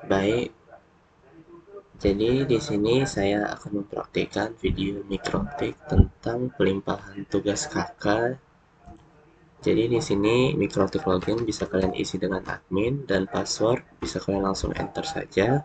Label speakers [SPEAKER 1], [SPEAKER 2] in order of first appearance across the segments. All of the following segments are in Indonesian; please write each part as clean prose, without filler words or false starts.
[SPEAKER 1] Baik, jadi di sini saya akan mempraktikkan video mikrotik tentang pelimpahan tugas kakak. Jadi di sini mikrotik login bisa kalian isi dengan admin dan password bisa kalian langsung enter saja.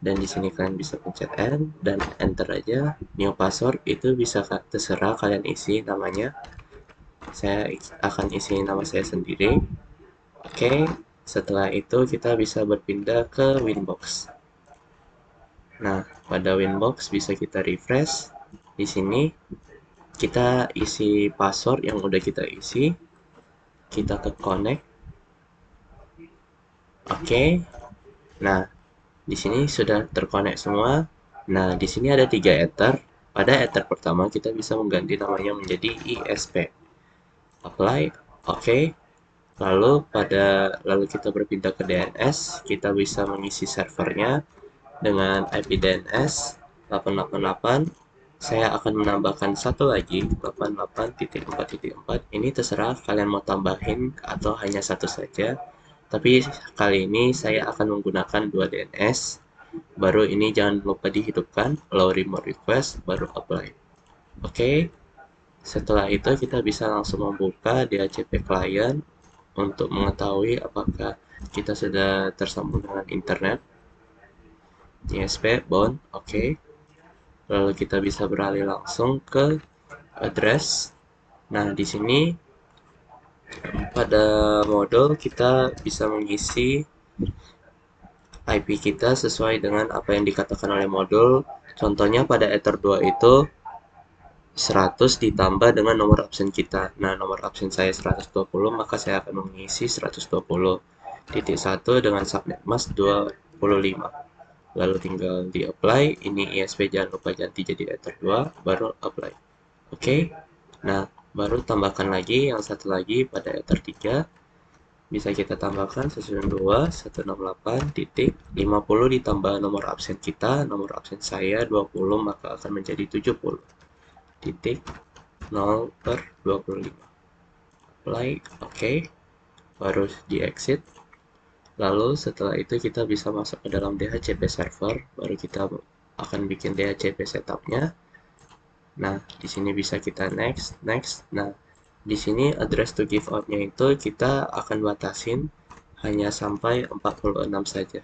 [SPEAKER 1] Dan di sini kalian bisa pencet N dan enter aja. New password itu bisa terserah kalian isi namanya. Saya akan isi nama saya sendiri. Oke, setelah itu kita bisa berpindah ke Winbox. Nah, pada Winbox bisa kita refresh. Di sini kita isi password yang udah kita isi. Kita ke connect. Oke. Nah, di sini sudah terkonek semua. Nah, di sini ada 3 ether. Pada ether pertama kita bisa mengganti namanya menjadi ISP. Apply. Oke. Lalu kita berpindah ke DNS, kita bisa mengisi servernya dengan IP DNS 888. Saya akan menambahkan satu lagi 88.4.4. Ini terserah kalian mau tambahin atau hanya satu saja. Tapi kali ini saya akan menggunakan 2 DNS. Baru ini jangan lupa dihidupkan, allow remote request, baru apply. Oke, setelah itu kita bisa langsung membuka DHCP client untuk mengetahui apakah kita sudah tersambung dengan internet. ISP bound, oke. Lalu kita bisa beralih langsung ke address. Nah, di sini pada modul kita bisa mengisi IP kita sesuai dengan apa yang dikatakan oleh modul. Contohnya pada Ether 2 itu 100 ditambah dengan nomor absen kita. Nah, nomor absen saya 120, maka saya akan mengisi 120.1 dengan subnet mask 25. Lalu tinggal di apply. Ini ISP jangan lupa ganti jadi Ether 2, baru apply. Oke. Nah, baru tambahkan lagi yang satu lagi pada Ether 3. Bisa kita tambahkan 192.168.50 ditambah nomor absen kita. Nomor absen saya 20, maka akan menjadi 70.0/25. Apply. Oke. Baru di exit. Lalu setelah itu kita bisa masuk ke dalam DHCP server, baru kita akan bikin DHCP setupnya. Nah, di sini bisa kita next, next. Nah, di sini address to give out-nya itu kita akan batasin hanya sampai 46 saja.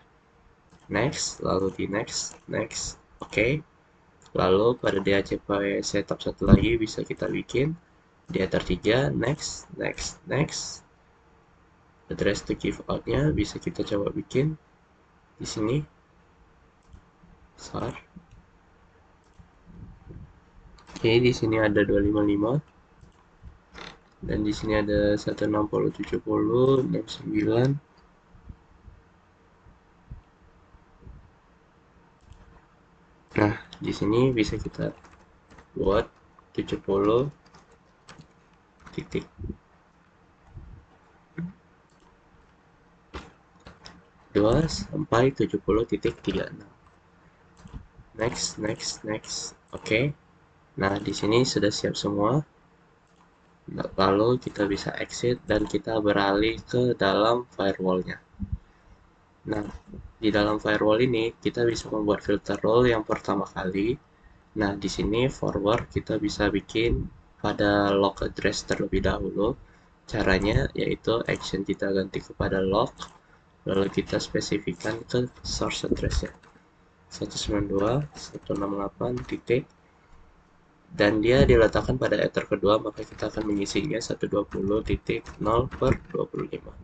[SPEAKER 1] Next, lalu di next, next. Oke. Lalu pada DHCP setup satu lagi bisa kita bikin di Ether 3, next, next, next. Address to give out-nya bisa kita coba bikin di sini. Sar. Oke, di sini ada 255 dan di sini ada 160.70.69. Nah, di sini bisa kita buat 70 titik 2 sampai 70.36. Next, next, next. Oke. Nah, di sini sudah siap semua. Lalu kita bisa exit dan kita beralih ke dalam firewall-nya. Nah, di dalam firewall ini kita bisa membuat filter role yang pertama kali. Nah, di sini forward kita bisa bikin pada log address terlebih dahulu. Caranya yaitu action kita ganti kepada log, lalu kita spesifikkan ke source address-nya. 192.168 titik dan dia diletakkan pada ether kedua, maka kita akan mengisinya 120.0/25.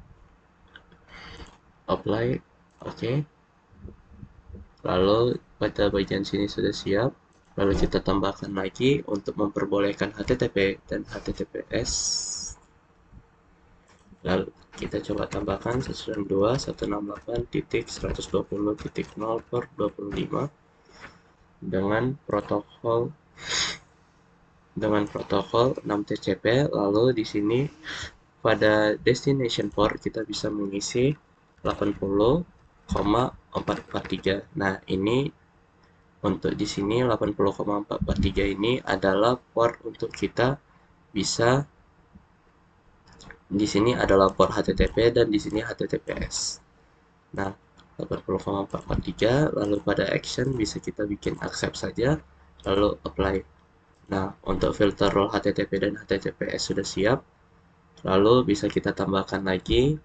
[SPEAKER 1] Apply. Oke. Lalu pada bagian sini sudah siap. Lalu kita tambahkan lagi untuk memperbolehkan HTTP dan HTTPS. Lalu kita coba tambahkan 192.168.120.0/25 dengan protokol 6TCP. Lalu di sini pada destination port kita bisa mengisi 80,443. Nah, ini untuk di sini 80,443 ini adalah port untuk kita bisa di sini adalah port HTTP dan di sini HTTPS. Nah, 80,443, lalu pada action bisa kita bikin accept saja, lalu apply. Nah, untuk filter role HTTP dan HTTPS sudah siap, lalu bisa kita tambahkan lagi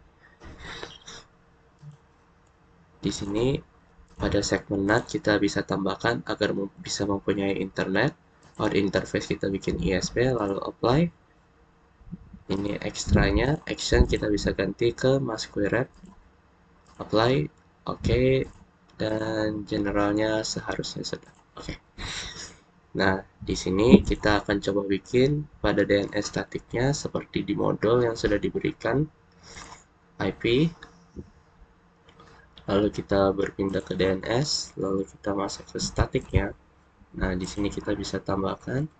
[SPEAKER 1] di sini pada segmen NAT kita bisa tambahkan agar bisa mempunyai internet. Or interface kita bikin ISP, lalu apply. Ini ekstranya, action kita bisa ganti ke MassQuery, apply, oke, dan generalnya seharusnya sudah. Oke. Nah, di sini kita akan coba bikin pada DNS statiknya seperti di modul yang sudah diberikan IP. Lalu kita berpindah ke DNS, lalu kita masuk ke statiknya. Nah, di sini kita bisa tambahkan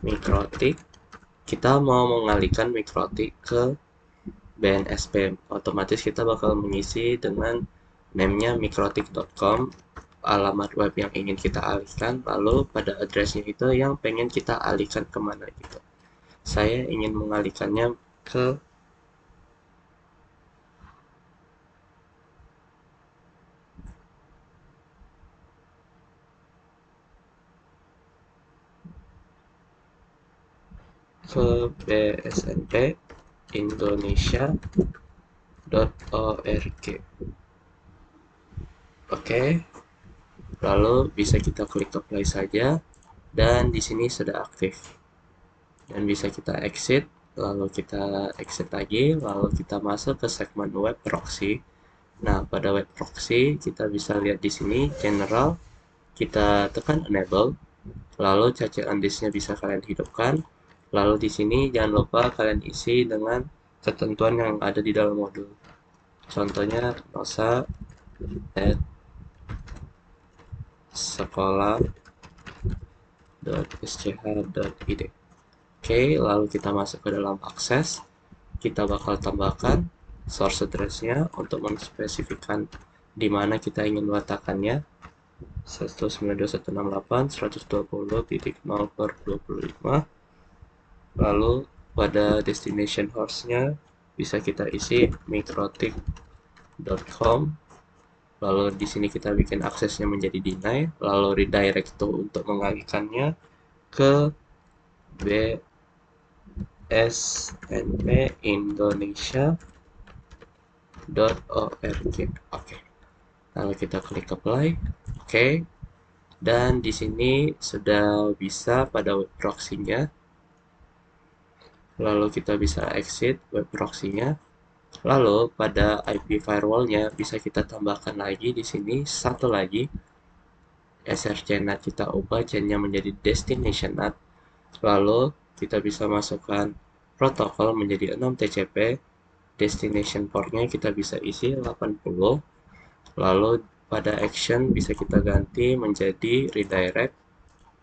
[SPEAKER 1] mikrotik. Kita mau mengalihkan mikrotik ke BNSP. Otomatis kita bakal mengisi dengan name-nya mikrotik.com, alamat web yang ingin kita alihkan, lalu pada address-nya itu yang pengen kita alihkan kemana gitu. Saya ingin mengalihkannya ke bsnp indonesia.org. Oke, lalu bisa kita klik apply saja, dan di sini sudah aktif. Dan bisa kita exit, lalu kita exit lagi, lalu kita masuk ke segmen web proxy. Nah, pada web proxy kita bisa lihat di sini general, kita tekan enable, lalu cache disknya bisa kalian hidupkan. Lalu di sini jangan lupa kalian isi dengan ketentuan yang ada di dalam modul. Contohnya nosa at sekolah.sch.id. Oke, lalu kita masuk ke dalam akses. Kita bakal tambahkan source address-nya untuk menspesifikkan di mana kita ingin meletakkannya. 192.168.120.0/25. Lalu pada destination host-nya bisa kita isi mikrotik.com. Lalu di sini kita bikin aksesnya menjadi deny, lalu redirect itu untuk mengalihkannya ke bsnp indonesia.org. Oke. Lalu kita klik apply. Oke. Dan di sini sudah bisa pada web proxy-nya. Lalu kita bisa exit web proxy-nya. Lalu pada IP firewall-nya bisa kita tambahkan lagi di sini satu lagi. SRC NAT kita ubah chain-nya menjadi destination NAT. Lalu kita bisa masukkan protokol menjadi 6 TCP. Destination port-nya kita bisa isi 80. Lalu pada action bisa kita ganti menjadi redirect,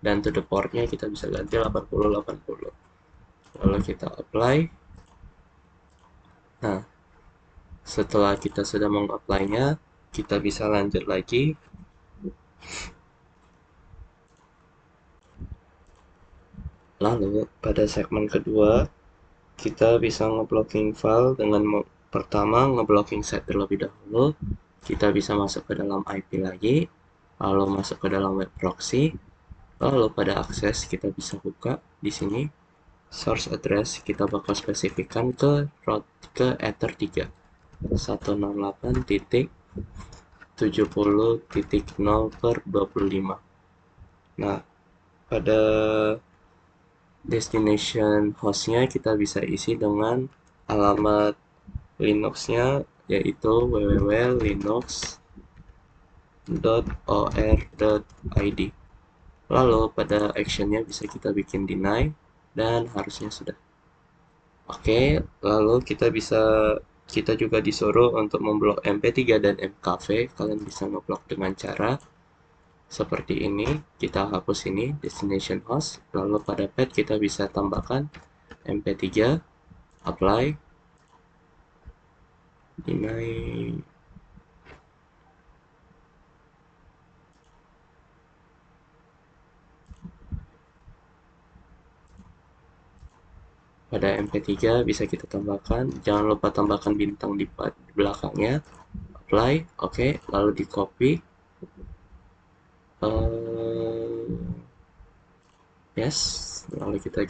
[SPEAKER 1] dan to the port-nya kita bisa ganti 80-80. Lalu kita apply. Nah, setelah kita sudah meng-apply-nya, kita bisa lanjut lagi. Lalu pada segmen kedua, kita bisa ngeblocking file dengan pertama ngeblocking set terlebih dahulu. Kita bisa masuk ke dalam IP lagi, lalu masuk ke dalam web proxy. Lalu pada akses kita bisa buka di sini source address, kita bakal spesifikkan ke ether 3 168.70.0/25. Nah, pada destination hostnya kita bisa isi dengan alamat Linux-nya, yaitu www.linux.or.id. Lalu pada actionnya bisa kita bikin deny, dan harusnya sudah. Oke, lalu kita juga disuruh untuk memblok MP3 dan MKV. Kalian bisa ngeblok dengan cara seperti ini. Kita hapus ini destination host, lalu pada path kita bisa tambahkan MP3, apply, deny. Pada MP3 bisa kita tambahkan, jangan lupa tambahkan bintang di belakangnya, apply, oke, lalu di copy, eh, yes, lalu kita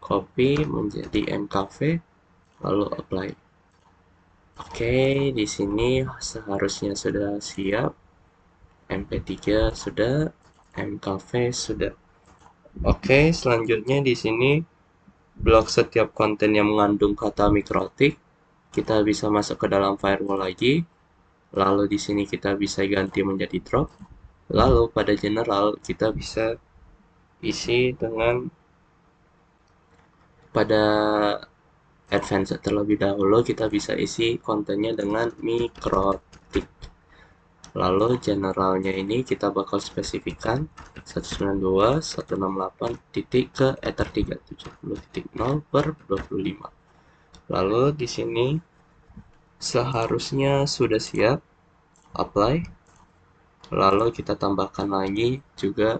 [SPEAKER 1] copy menjadi mkv, lalu apply. Oke, di sini seharusnya sudah siap. MP3 sudah, mkv sudah. Oke, selanjutnya di sini blok setiap konten yang mengandung kata mikrotik kita bisa masuk ke dalam firewall lagi. Lalu di sini kita bisa ganti menjadi drop. Lalu pada general kita bisa isi dengan pada advanced terlebih dahulu kita bisa isi kontennya dengan mikrotik. Lalu generalnya ini kita bakal spesifikan 192.168 titik ke ether 370.0/25. Lalu di sini seharusnya sudah siap apply. Lalu kita tambahkan lagi juga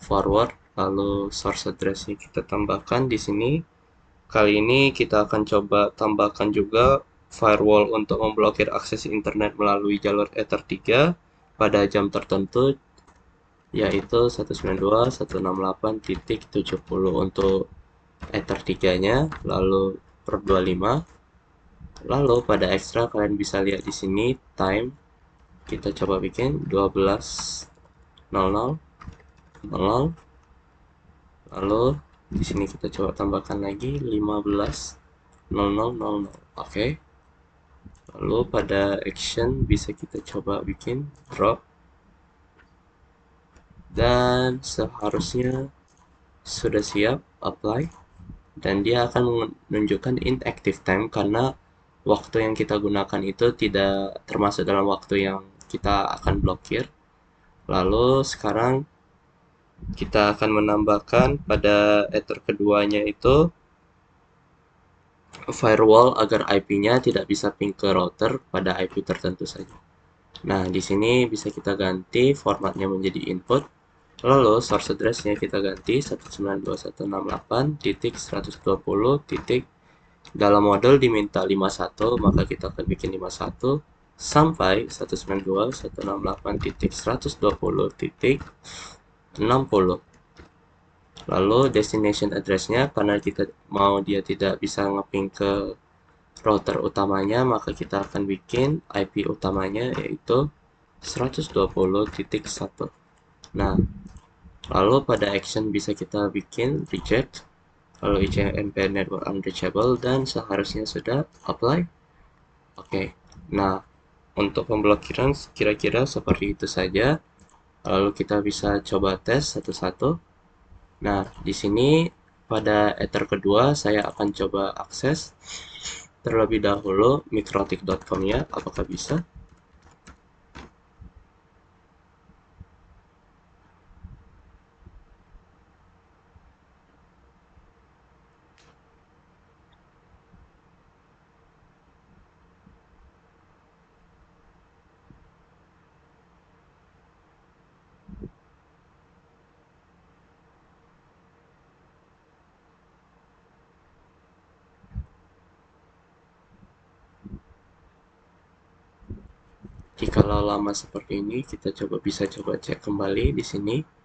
[SPEAKER 1] forward, lalu source address-nya kita tambahkan di sini. Kali ini kita akan coba tambahkan juga firewall untuk memblokir akses internet melalui jalur Ether 3 pada jam tertentu, yaitu 192.168.70 untuk Ether 3-nya, lalu per 25. Lalu pada ekstra kalian bisa lihat di sini time kita coba bikin 12.00. Lalu di sini kita coba tambahkan lagi 15.00. Oke. Lalu pada action bisa kita coba bikin drop. Dan seharusnya sudah siap apply. Dan dia akan menunjukkan inactive time karena waktu yang kita gunakan itu tidak termasuk dalam waktu yang kita akan blokir. Lalu sekarang kita akan menambahkan pada ether keduanya itu firewall agar IP-nya tidak bisa ping ke router pada IP tertentu saja. Nah, di sini bisa kita ganti formatnya menjadi input. Lalu source address-nya kita ganti 192.168.120. Dalam model diminta 51, maka kita akan bikin 51 sampai 192.168.120.60. Lalu destination address-nya karena kita mau dia tidak bisa ngeping ke router utamanya, maka kita akan bikin IP utamanya yaitu 120.1. Nah, lalu pada action bisa kita bikin reject, lalu ICMP network unreachable, dan seharusnya sudah apply. Oke, nah untuk pemblokiran kira-kira seperti itu saja. Lalu kita bisa coba tes satu-satu. Nah, di sini pada ether kedua saya akan coba akses terlebih dahulu mikrotik.com-nya, apakah bisa? Jikalau lama seperti ini, kita bisa coba cek kembali di sini.